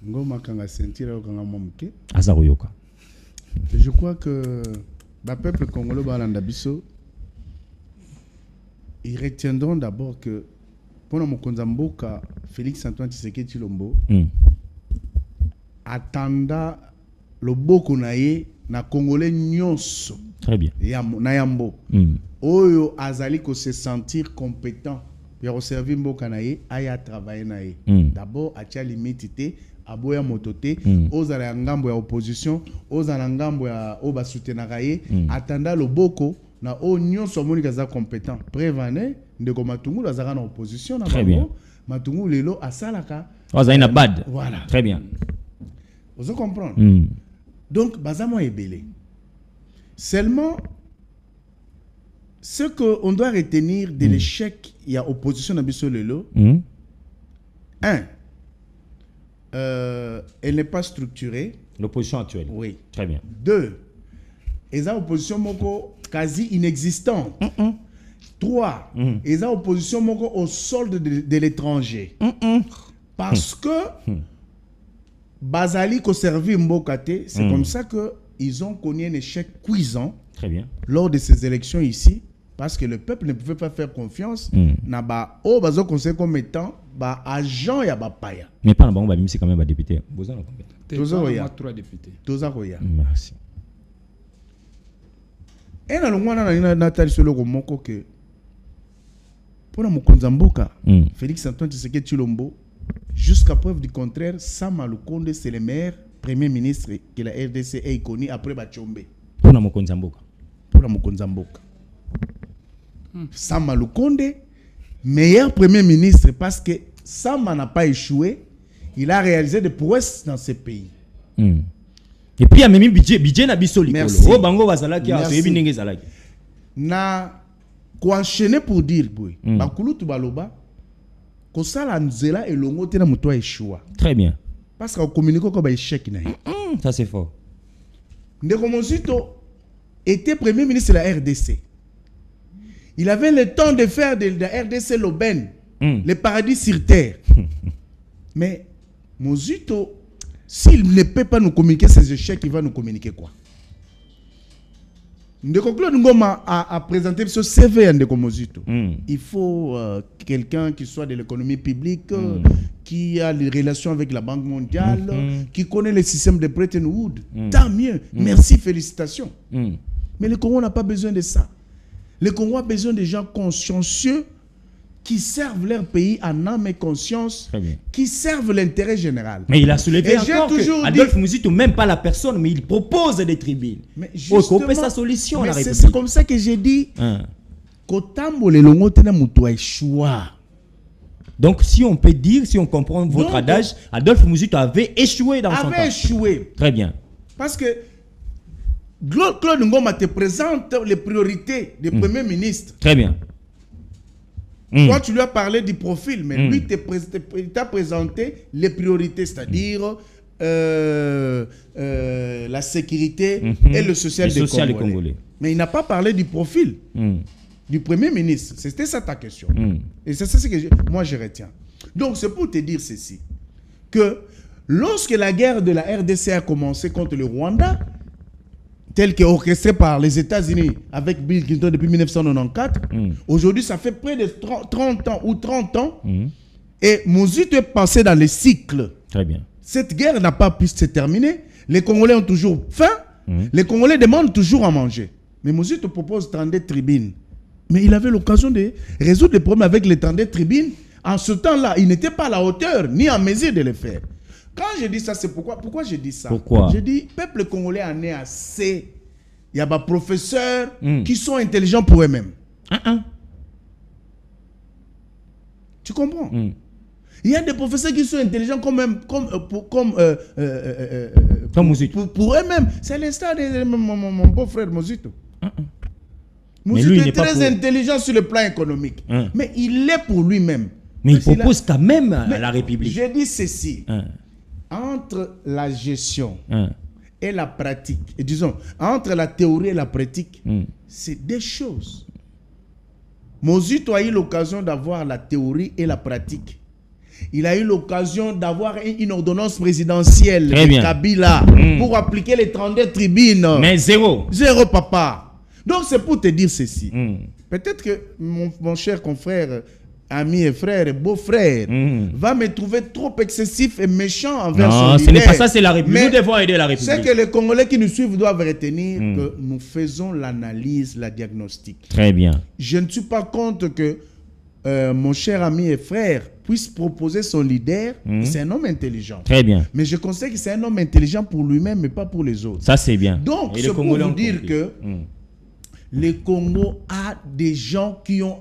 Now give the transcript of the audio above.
Ngoma kanga sentir kanga momuke. Azaroyoka. Je crois que le peuple congolais balandabiso ils retiendront d'abord que pour mon Konzamboka Félix Antoine Tshisekedi Tshilombo attenda le boko naye na congolais nyonso. Très bien. Na yambo. Oyo azali ko se sentir compétent pour servir mboka naye aya travailler naye. D'abord atia limite aboya mototé ozala ngambo ya opposition ozala ngambo ya oba soutenaka ye attenda le boko na o nyonso moni kaza compétent prévané ndeko Matungulu azaka na opposition na très bien Matungulu lelo asalaka ozana bad voilà très bien vous comprendre donc bazamo ebele seulement ce que on doit retenir de l'échec il y a opposition na biso lelo elle n'est pas structurée. L'opposition actuelle. Oui. Très bien. 2. Et ça opposition moko quasi inexistante. 3. Et ça opposition moko au solde de l'étranger. Parce que Bazali ko servi mbokate, c'est comme ça que ils ont connu un échec cuisant. Très bien. Lors de ces élections ici. Parce que le peuple ne pouvait pas faire confiance na ba o bazo conseil comme étant ba agent ya ba paya. Mais pas bon ba c'est quand même ba député. Boza na combien? Toza 3 députés. Toza koya. Merci. Et na longwana na tali solo ko moko que pour mon Konzamboka Félix Antoine Tshisekedi Tshilombo jusqu'à preuve du contraire Sama Lukonde c'est le meilleur premier ministre que la RDC ait connu après Bachombe. Pour mon Konzamboka. Pour mon Konzamboka. Sama Lukonde, meilleur premier ministre parce que Sama n'a pas échoué, il a réalisé des prouesses dans ce pays. Et puis il y a même budget na biso likolo. Merci. O bango bazalaki a yebi ndenge zalaki. Na ko enchaîner pour dire boy, bakulutu baloba ko sala nzela elongo te na muto échoua. Très bien. Parce que communiquer ko ba échec na. Ça c'est fort. Ndeko Mozito était premier ministre de la RDC. Il avait le temps de faire de la RDC l'aubaine, le paradis sur terre. Mais Mozito, s'il ne peut pas nous communiquer ses échecs, il va nous communiquer quoi? Ndeko Claude Ngoma a présenté ce CV à Ndeko Mozito. Il faut quelqu'un qui soit de l'économie publique, qui a les relations avec la Banque mondiale, qui connaît le système de Bretton Woods. Tant mieux. Merci, félicitations. Mais le Congo n'a pas besoin de ça. Le Congo a besoin de gens consciencieux qui servent leur pays en âme et conscience, qui servent l'intérêt général. Mais il a soulevé encore que Adolphe Muzito, même pas la personne, mais il propose des tribunes. Mais justement, sa solution à la République. C'est comme ça que j'ai dit Kotambo le longo tena muto échoua. Donc si on peut dire, si on comprend votre adage, Adolphe Muzito avait échoué dans son temps. Avait échoué. Très bien. Parce que Claude Ngoma te présente les priorités du Premier ministre. Très bien. Toi, tu lui as parlé du profil, mais lui, il t'a présenté les priorités, c'est-à-dire la sécurité et le social des Congolais. Mais il n'a pas parlé du profil du Premier ministre. C'était ça ta question. Et c'est ça que moi, je retiens. Donc, c'est pour te dire ceci, que lorsque la guerre de la RDC a commencé contre le Rwanda, tel que orchestré par les États-Unis avec Bill Clinton depuis 1994. Aujourd'hui, ça fait près de 30 ans ou 30 ans. Et Mozito est passé dans les cycles. Très bien. Cette guerre n'a pas pu se terminer. Les Congolais ont toujours faim. Les Congolais demandent toujours à manger. Mais Mozito propose 32 tribunes. Mais il avait l'occasion de résoudre les problèmes avec les 32 tribunes. En ce temps-là, il n'était pas à la hauteur ni en mesure de le faire. Quand je dis ça, c'est pourquoi je dis ça. Pourquoi? Je dis, peuple congolais en est assez. Il y a des professeurs qui sont intelligents pour eux-mêmes. Tu comprends? Il y a des professeurs qui sont intelligents pour eux-mêmes. C'est l'instant de mon beau-frère Mozito. Mozito est très intelligent sur le plan économique. Mais il l'est pour lui-même. Mais il propose quand même à la République. Je dis ceci. Entre la gestion et la pratique, et disons, entre la théorie et la pratique, c'est des choses. Mozito a eu l'occasion d'avoir la théorie et la pratique. il a eu l'occasion d'avoir une ordonnance présidentielle de Kabila pour appliquer les 32 tribunes. Mais zéro. Zéro, papa. Donc, c'est pour te dire ceci. Peut-être que mon cher confrère, ami et frère et beau-frère va me trouver trop excessif et méchant envers son leader. Non, ce n'est pas ça, c'est la République. Nous devons aider la République. C'est que les Congolais qui nous suivent doivent retenir que nous faisons l'analyse, la diagnostic. Très bien. Je ne suis pas contre que mon cher ami et frère puisse proposer son leader. C'est un homme intelligent. Très bien. Mais je conseille que c'est un homme intelligent pour lui-même, mais pas pour les autres. Ça, c'est bien. Donc, c'est pour vous dire que le Congo a des gens qui ont